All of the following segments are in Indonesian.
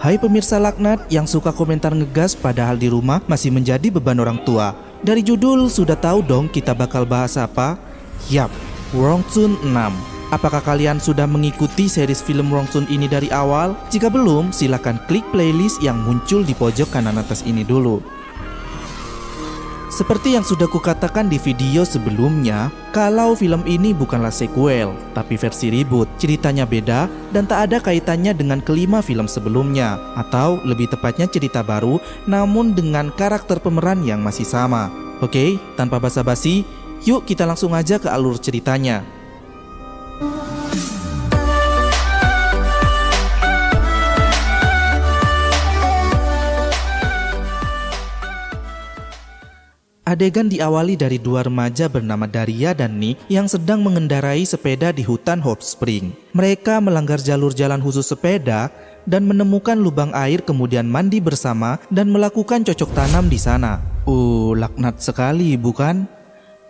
Hai pemirsa laknat yang suka komentar ngegas padahal di rumah masih menjadi beban orang tua. Dari judul sudah tahu dong kita bakal bahas apa? Yap, Wrongsun 6. Apakah kalian sudah mengikuti series film Wrongsun ini dari awal? Jika belum, silakan klik playlist yang muncul di pojok kanan atas ini dulu. Seperti yang sudah kukatakan di video sebelumnya, kalau film ini bukanlah sequel, tapi versi reboot. Ceritanya beda dan tak ada kaitannya dengan kelima film sebelumnya. Atau lebih tepatnya cerita baru, namun dengan karakter pemeran yang masih sama. Oke, tanpa basa-basi, yuk kita langsung aja ke alur ceritanya. Adegan diawali dari dua remaja bernama Daria dan Nick yang sedang mengendarai sepeda di hutan Hot Spring. Mereka melanggar jalur jalan khusus sepeda dan menemukan lubang air, kemudian mandi bersama dan melakukan cocok tanam di sana. Laknat sekali bukan?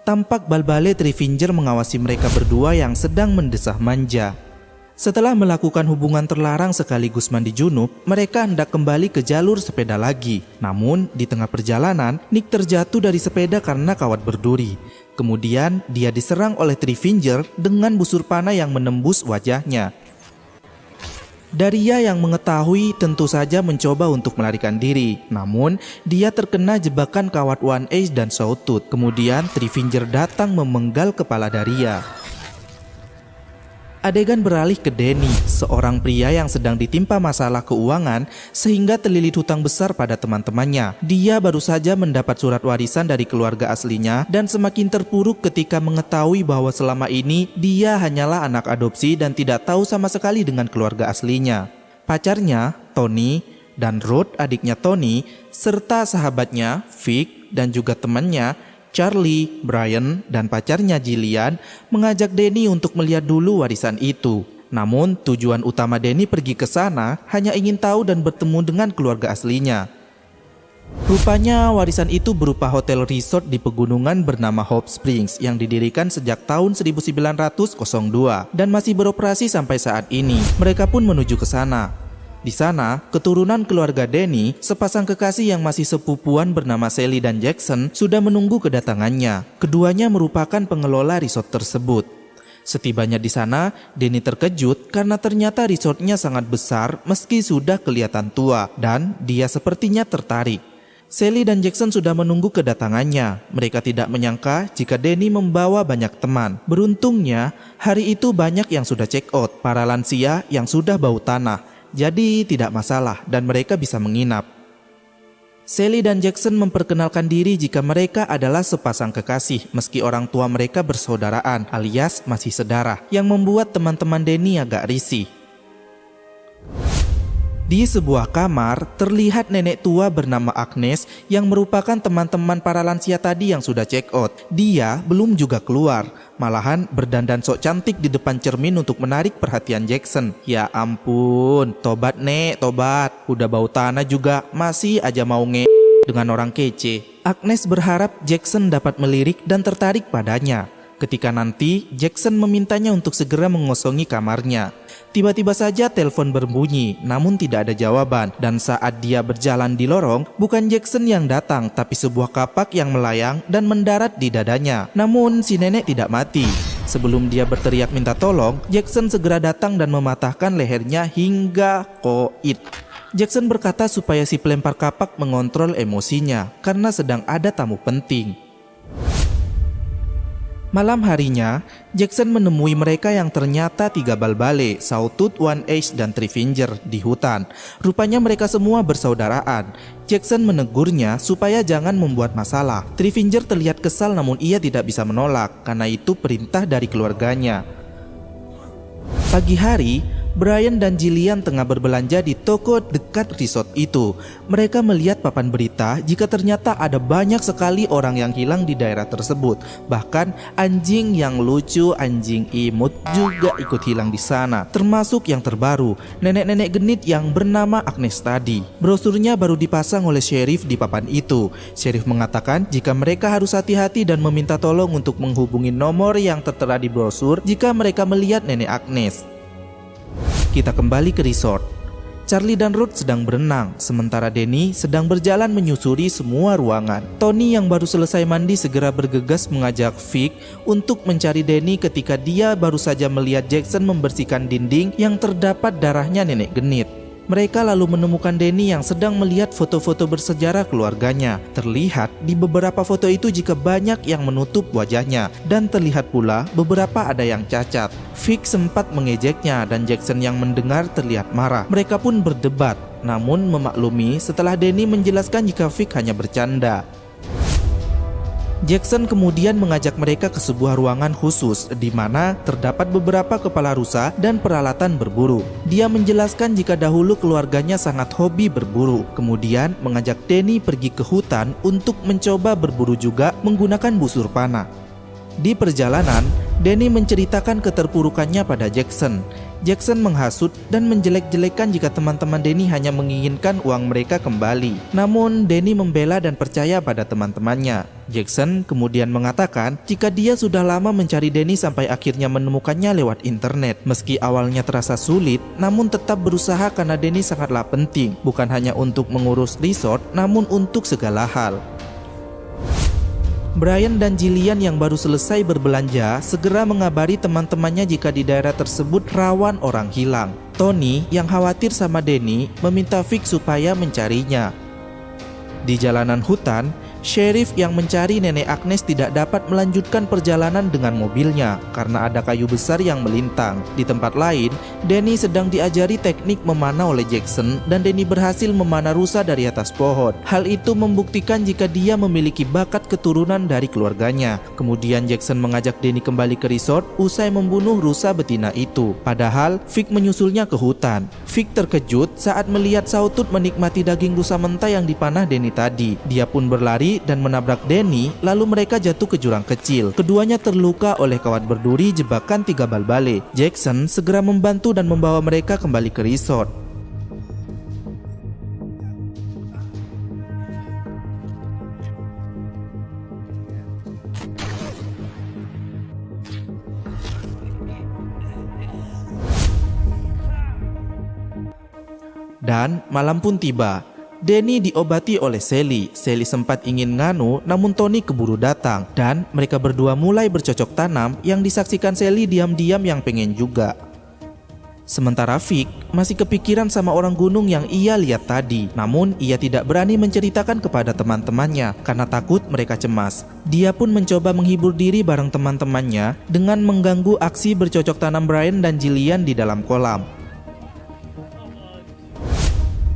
Tampak Balbale Trifinger mengawasi mereka berdua yang sedang mendesah manja. Setelah melakukan hubungan terlarang sekaligus mandi junub, mereka hendak kembali ke jalur sepeda lagi. Namun, di tengah perjalanan, Nick terjatuh dari sepeda karena kawat berduri. Kemudian, dia diserang oleh Trifinger dengan busur panah yang menembus wajahnya. Daria yang mengetahui tentu saja mencoba untuk melarikan diri. Namun, dia terkena jebakan kawat One Ace dan Sawtooth. Kemudian, Trifinger datang memenggal kepala Daria. Adegan beralih ke Danny, seorang pria yang sedang ditimpa masalah keuangan sehingga terlilit hutang besar pada teman-temannya. Dia baru saja mendapat surat warisan dari keluarga aslinya dan semakin terpuruk ketika mengetahui bahwa selama ini dia hanyalah anak adopsi dan tidak tahu sama sekali dengan keluarga aslinya. Pacarnya, Tony, dan Rod, adiknya Tony, serta sahabatnya, Vic, dan juga temannya, Charlie, Brian, dan pacarnya Jillian mengajak Danny untuk melihat dulu warisan itu. Namun tujuan utama Danny pergi ke sana hanya ingin tahu dan bertemu dengan keluarga aslinya. Rupanya warisan itu berupa hotel resort di pegunungan bernama Hot Springs yang didirikan sejak tahun 1902 dan masih beroperasi sampai saat ini. Mereka pun menuju ke sana. Di sana, keturunan keluarga Danny, sepasang kekasih yang masih sepupuan bernama Sally dan Jackson, sudah menunggu kedatangannya. Keduanya merupakan pengelola resort tersebut. Setibanya di sana, Danny terkejut karena ternyata resortnya sangat besar meski sudah kelihatan tua, dan dia sepertinya tertarik. Sally dan Jackson sudah menunggu kedatangannya. Mereka tidak menyangka jika Danny membawa banyak teman. Beruntungnya, hari itu banyak yang sudah check out, para lansia yang sudah bau tanah. Jadi tidak masalah dan mereka bisa menginap. Sally dan Jackson memperkenalkan diri jika mereka adalah sepasang kekasih meski orang tua mereka bersaudaraan alias masih sedarah, yang membuat teman-teman Danny agak risih. Di sebuah kamar, terlihat nenek tua bernama Agnes yang merupakan teman-teman para lansia tadi yang sudah check out. Dia belum juga keluar, malahan berdandan sok cantik di depan cermin untuk menarik perhatian Jackson. Ya ampun, tobat nek, tobat. Udah bau tanah juga, masih aja mau dengan orang kece. Agnes berharap Jackson dapat melirik dan tertarik padanya. Ketika nanti, Jackson memintanya untuk segera mengosongi kamarnya. Tiba-tiba saja telepon berbunyi, namun tidak ada jawaban. Dan saat dia berjalan di lorong, bukan Jackson yang datang, tapi sebuah kapak yang melayang dan mendarat di dadanya. Namun si nenek tidak mati. Sebelum dia berteriak minta tolong, Jackson segera datang dan mematahkan lehernya hingga koit. Jackson berkata supaya si pelempar kapak mengontrol emosinya, karena sedang ada tamu penting. Malam harinya, Jackson menemui mereka yang ternyata 3 Balbale, Sawtooth, One Ace, dan Trifinger di hutan. Rupanya mereka semua bersaudaraan. Jackson menegurnya supaya jangan membuat masalah. Trifinger terlihat kesal namun ia tidak bisa menolak, karena itu perintah dari keluarganya. Pagi hari, Brian dan Jillian tengah berbelanja di toko dekat resort itu. Mereka melihat papan berita jika ternyata ada banyak sekali orang yang hilang di daerah tersebut. Bahkan anjing yang lucu, anjing imut juga ikut hilang di sana. Termasuk yang terbaru, nenek-nenek genit yang bernama Agnes tadi. Brosurnya baru dipasang oleh sheriff di papan itu. Sheriff mengatakan jika mereka harus hati-hati dan meminta tolong untuk menghubungi nomor yang tertera di brosur jika mereka melihat nenek Agnes. Kita kembali ke resort. Charlie dan Ruth sedang berenang, sementara Danny sedang berjalan menyusuri semua ruangan. Tony yang baru selesai mandi segera bergegas mengajak Vic untuk mencari Danny ketika dia baru saja melihat Jackson membersihkan dinding yang terdapat darahnya nenek genit. Mereka lalu menemukan Danny yang sedang melihat foto-foto bersejarah keluarganya. Terlihat di beberapa foto itu jika banyak yang menutup wajahnya, dan terlihat pula beberapa ada yang cacat. Vic sempat mengejeknya dan Jackson yang mendengar terlihat marah. Mereka pun berdebat, namun memaklumi setelah Danny menjelaskan jika Vic hanya bercanda. Jackson kemudian mengajak mereka ke sebuah ruangan khusus di mana terdapat beberapa kepala rusa dan peralatan berburu. Dia menjelaskan jika dahulu keluarganya sangat hobi berburu, kemudian mengajak Danny pergi ke hutan untuk mencoba berburu juga menggunakan busur panah. Di perjalanan, Danny menceritakan keterpurukannya pada Jackson. Jackson menghasut dan menjelek-jelekan jika teman-teman Danny hanya menginginkan uang mereka kembali. Namun Danny membela dan percaya pada teman-temannya. Jackson kemudian mengatakan jika dia sudah lama mencari Danny sampai akhirnya menemukannya lewat internet. Meski awalnya terasa sulit, namun tetap berusaha karena Danny sangatlah penting, bukan hanya untuk mengurus resort, namun untuk segala hal. Brian dan Jillian yang baru selesai berbelanja segera mengabari teman-temannya jika di daerah tersebut rawan orang hilang. Tony yang khawatir sama Danny meminta Vic supaya mencarinya. Di jalanan hutan, Sheriff yang mencari nenek Agnes tidak dapat melanjutkan perjalanan dengan mobilnya karena ada kayu besar yang melintang. Di tempat lain, Danny sedang diajari teknik memanah oleh Jackson dan Danny berhasil memanah rusa dari atas pohon. Hal itu membuktikan jika dia memiliki bakat keturunan dari keluarganya. Kemudian Jackson mengajak Danny kembali ke resort usai membunuh rusa betina itu. Padahal Vic menyusulnya ke hutan. Vic terkejut saat melihat Sawtooth menikmati daging rusa mentah yang dipanah Danny tadi. Dia pun berlari dan menabrak Danny, lalu mereka jatuh ke jurang kecil. Keduanya terluka oleh kawat berduri jebakan 3 bal-bale. Jackson segera membantu dan membawa mereka kembali ke resort. Dan malam pun tiba. Danny diobati oleh Sally. Sally sempat ingin nganu, namun Tony keburu datang dan mereka berdua mulai bercocok tanam yang disaksikan Sally diam-diam yang pengen juga. Sementara Vic masih kepikiran sama orang gunung yang ia lihat tadi, namun ia tidak berani menceritakan kepada teman-temannya karena takut mereka cemas. Dia pun mencoba menghibur diri bareng teman-temannya dengan mengganggu aksi bercocok tanam Brian dan Jillian di dalam kolam.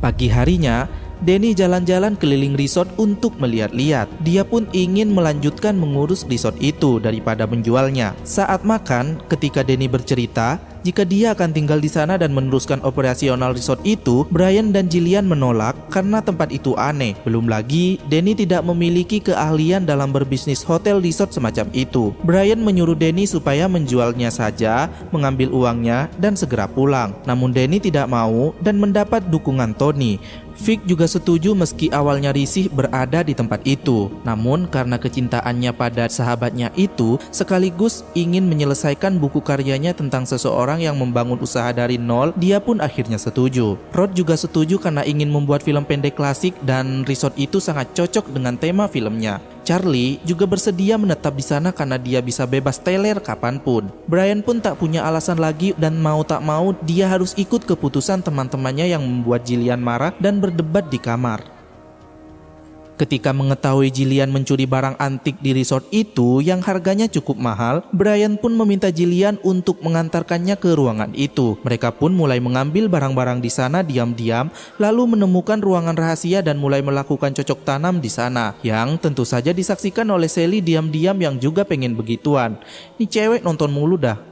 Pagi harinya, Danny jalan-jalan keliling resort untuk melihat-lihat. Dia pun ingin melanjutkan mengurus resort itu daripada menjualnya. Saat makan, ketika Danny bercerita jika dia akan tinggal di sana dan meneruskan operasional resort itu, Brian dan Jillian menolak karena tempat itu aneh. Belum lagi, Danny tidak memiliki keahlian dalam berbisnis hotel resort semacam itu. Brian menyuruh Danny supaya menjualnya saja, mengambil uangnya, dan segera pulang. Namun Danny tidak mau dan mendapat dukungan Tony. Vic juga setuju meski awalnya risih berada di tempat itu. Namun karena kecintaannya pada sahabatnya itu, sekaligus ingin menyelesaikan buku karyanya tentang seseorang yang membangun usaha dari nol, dia pun akhirnya setuju. Rod juga setuju karena ingin membuat film pendek klasik dan resort itu sangat cocok dengan tema filmnya. Charlie juga bersedia menetap di sana karena dia bisa bebas teler kapanpun. Brian pun tak punya alasan lagi dan mau tak mau dia harus ikut keputusan teman-temannya yang membuat Jillian marah dan berdebat di kamar. Ketika mengetahui Jillian mencuri barang antik di resort itu yang harganya cukup mahal, Brian pun meminta Jillian untuk mengantarkannya ke ruangan itu. Mereka pun mulai mengambil barang-barang di sana diam-diam, lalu menemukan ruangan rahasia dan mulai melakukan cocok tanam di sana, yang tentu saja disaksikan oleh Sally diam-diam yang juga pengen begituan. Ini cewek nonton mulu dah.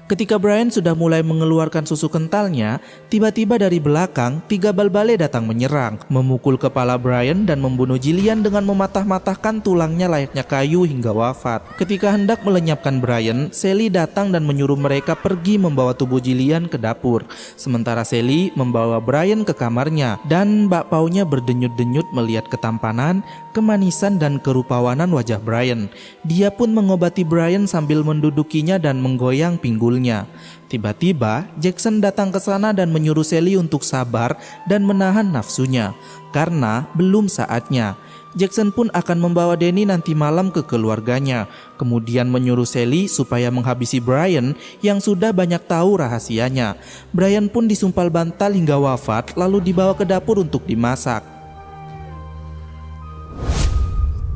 Ketika Brian sudah mulai mengeluarkan susu kentalnya, tiba-tiba dari belakang 3 bal-bale datang menyerang, memukul kepala Brian dan membunuh Jillian dengan mematah-matahkan tulangnya layaknya kayu hingga wafat. Ketika hendak melenyapkan Brian, Sally datang dan menyuruh mereka pergi membawa tubuh Jillian ke dapur. Sementara Sally membawa Brian ke kamarnya dan bakpaunya berdenyut-denyut melihat ketampanan, kemanisan dan kerupawanan wajah Brian. Dia pun mengobati Brian sambil mendudukinya dan menggoyang pinggulnya. mobilnya. Tiba-tiba Jackson datang ke sana dan menyuruh Sally untuk sabar dan menahan nafsunya, karena belum saatnya. Jackson pun akan membawa Danny nanti malam ke keluarganya, kemudian menyuruh Sally supaya menghabisi Brian yang sudah banyak tahu rahasianya. Brian pun disumpal bantal hingga wafat lalu dibawa ke dapur untuk dimasak.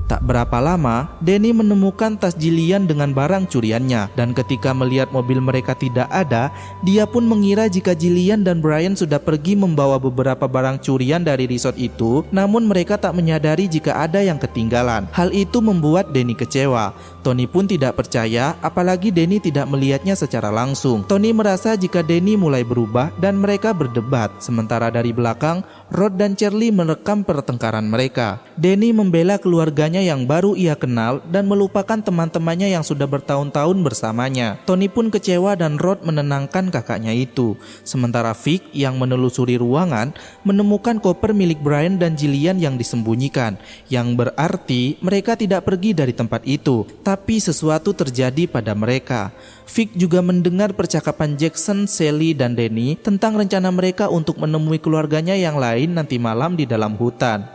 Tak berapa lama, Danny menemukan tas Jillian dengan barang curiannya, dan ketika melihat mobil mereka tidak ada, dia pun mengira jika Jillian dan Brian sudah pergi membawa beberapa barang curian dari resort itu, namun mereka tak menyadari jika ada yang ketinggalan. Hal itu membuat Danny kecewa. Tony pun tidak percaya, apalagi Danny tidak melihatnya secara langsung. Tony merasa jika Danny mulai berubah dan mereka berdebat, sementara dari belakang, Rod dan Charlie merekam pertengkaran mereka. Danny membela keluarganya yang baru ia kenal dan melupakan teman-temannya yang sudah bertahun-tahun bersamanya. Tony pun kecewa dan Rod menenangkan kakaknya itu. Sementara Vic yang menelusuri ruangan menemukan koper milik Brian dan Jillian yang disembunyikan, yang berarti mereka tidak pergi dari tempat itu, tapi sesuatu terjadi pada mereka. Vic juga mendengar percakapan Jackson, Sally, dan Danny tentang rencana mereka untuk menemui keluarganya yang lain nanti malam di dalam hutan.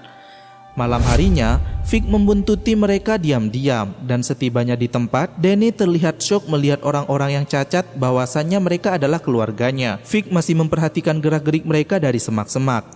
Malam harinya, Vic membuntuti mereka diam-diam, dan setibanya di tempat, Danny terlihat syok melihat orang-orang yang cacat bahwasannya mereka adalah keluarganya. Vic masih memperhatikan gerak-gerik mereka dari semak-semak.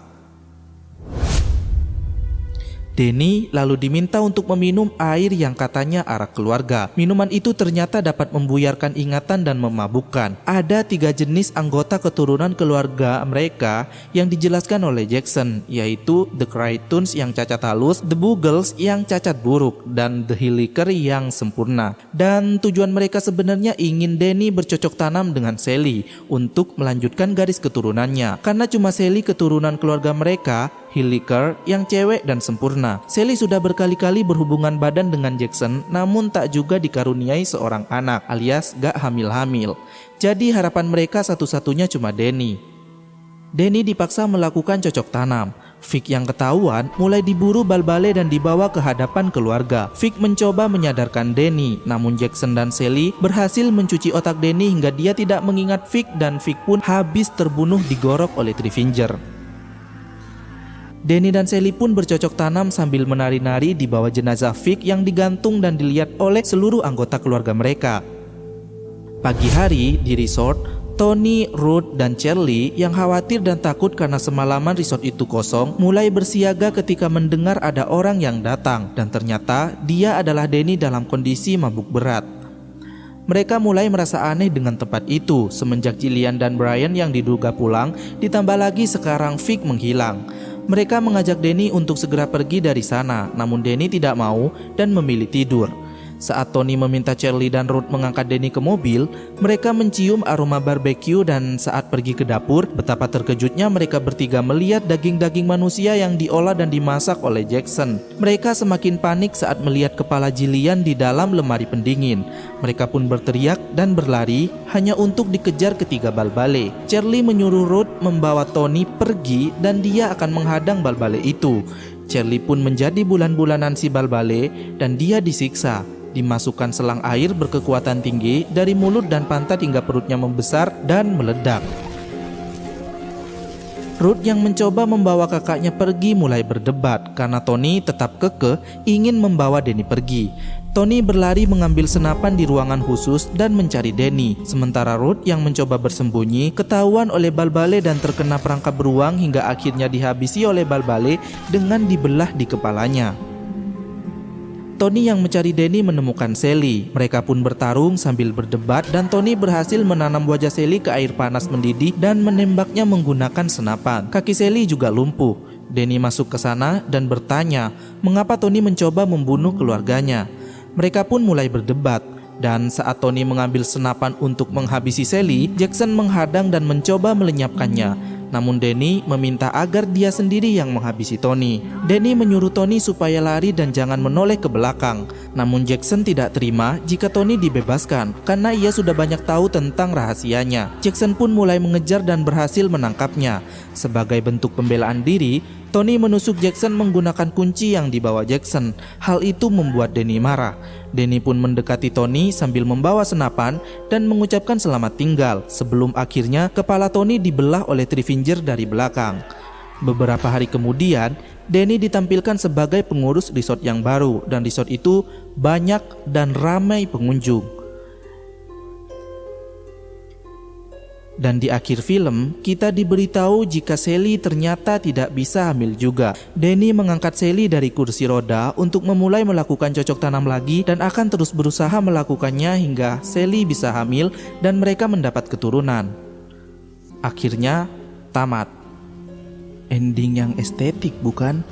Danny lalu diminta untuk meminum air yang katanya arak keluarga. Minuman itu ternyata dapat membuyarkan ingatan dan memabukkan. Ada 3 jenis anggota keturunan keluarga mereka yang dijelaskan oleh Jackson, yaitu The Crichtons yang cacat halus, The Boogles yang cacat buruk, dan The Hilliker yang sempurna. Dan tujuan mereka sebenarnya ingin Danny bercocok tanam dengan Sally untuk melanjutkan garis keturunannya, karena cuma Sally keturunan keluarga mereka, Hilliker yang cewek dan sempurna. Sally sudah berkali-kali berhubungan badan dengan Jackson, namun tak juga dikaruniai seorang anak, alias gak hamil-hamil. Jadi harapan mereka satu-satunya cuma Danny. Danny dipaksa melakukan cocok tanam. Vic yang ketahuan mulai diburu bal-bale dan dibawa ke hadapan keluarga. Vic mencoba menyadarkan Danny, namun Jackson dan Sally berhasil mencuci otak Danny hingga dia tidak mengingat Vic, dan Vic pun habis terbunuh digorok oleh Trivinger. Danny dan Sally pun bercocok tanam sambil menari-nari di bawah jenazah Vic yang digantung dan dilihat oleh seluruh anggota keluarga mereka. Pagi hari di resort, Tony, Ruth, dan Charlie yang khawatir dan takut karena semalaman resort itu kosong mulai bersiaga ketika mendengar ada orang yang datang, dan ternyata dia adalah Danny dalam kondisi mabuk berat. Mereka mulai merasa aneh dengan tempat itu semenjak Jillian dan Brian yang diduga pulang, ditambah lagi sekarang Vic menghilang. Mereka mengajak Danny untuk segera pergi dari sana, namun Danny tidak mau dan memilih tidur. Saat Tony meminta Charlie dan Ruth mengangkat Danny ke mobil, mereka mencium aroma barbecue, dan saat pergi ke dapur, betapa terkejutnya mereka bertiga melihat daging-daging manusia yang diolah dan dimasak oleh Jackson. Mereka semakin panik saat melihat kepala Jillian di dalam lemari pendingin. Mereka pun berteriak dan berlari hanya untuk dikejar ketiga bal-bale. Charlie menyuruh Ruth membawa Tony pergi dan dia akan menghadang bal-bale itu. Charlie pun menjadi bulan-bulanan si bal-bale dan dia disiksa. Dimasukkan selang air berkekuatan tinggi dari mulut dan pantat hingga perutnya membesar dan meledak. Ruth yang mencoba membawa kakaknya pergi mulai berdebat karena Tony tetap kekeh ingin membawa Danny pergi. Tony berlari mengambil senapan di ruangan khusus dan mencari Danny, sementara Ruth yang mencoba bersembunyi ketahuan oleh bal-bale dan terkena perangkap beruang hingga akhirnya dihabisi oleh bal-bale dengan dibelah di kepalanya. Tony yang mencari Danny menemukan Sally. Mereka pun bertarung sambil berdebat dan Tony berhasil menanam wajah Sally ke air panas mendidih dan menembaknya menggunakan senapan. Kaki Sally juga lumpuh. Danny masuk ke sana dan bertanya mengapa Tony mencoba membunuh keluarganya. Mereka pun mulai berdebat. Dan saat Tony mengambil senapan untuk menghabisi Sally, Jackson menghadang dan mencoba melenyapkannya. Namun Danny meminta agar dia sendiri yang menghabisi Tony. Danny menyuruh Tony supaya lari dan jangan menoleh ke belakang. Namun Jackson tidak terima jika Tony dibebaskan karena ia sudah banyak tahu tentang rahasianya. Jackson pun mulai mengejar dan berhasil menangkapnya. Sebagai bentuk pembelaan diri, Tony menusuk Jackson menggunakan kunci yang dibawa Jackson. Hal itu membuat Danny marah. Danny pun mendekati Tony sambil membawa senapan dan mengucapkan selamat tinggal, sebelum akhirnya kepala Tony dibelah oleh Trifinger dari belakang. Beberapa hari kemudian, Danny ditampilkan sebagai pengurus resort yang baru, dan resort itu banyak dan ramai pengunjung. Dan di akhir film, kita diberitahu jika Sally ternyata tidak bisa hamil juga. Danny mengangkat Sally dari kursi roda untuk memulai melakukan cocok tanam lagi dan akan terus berusaha melakukannya hingga Sally bisa hamil dan mereka mendapat keturunan. Akhirnya, tamat. Ending yang estetik, bukan?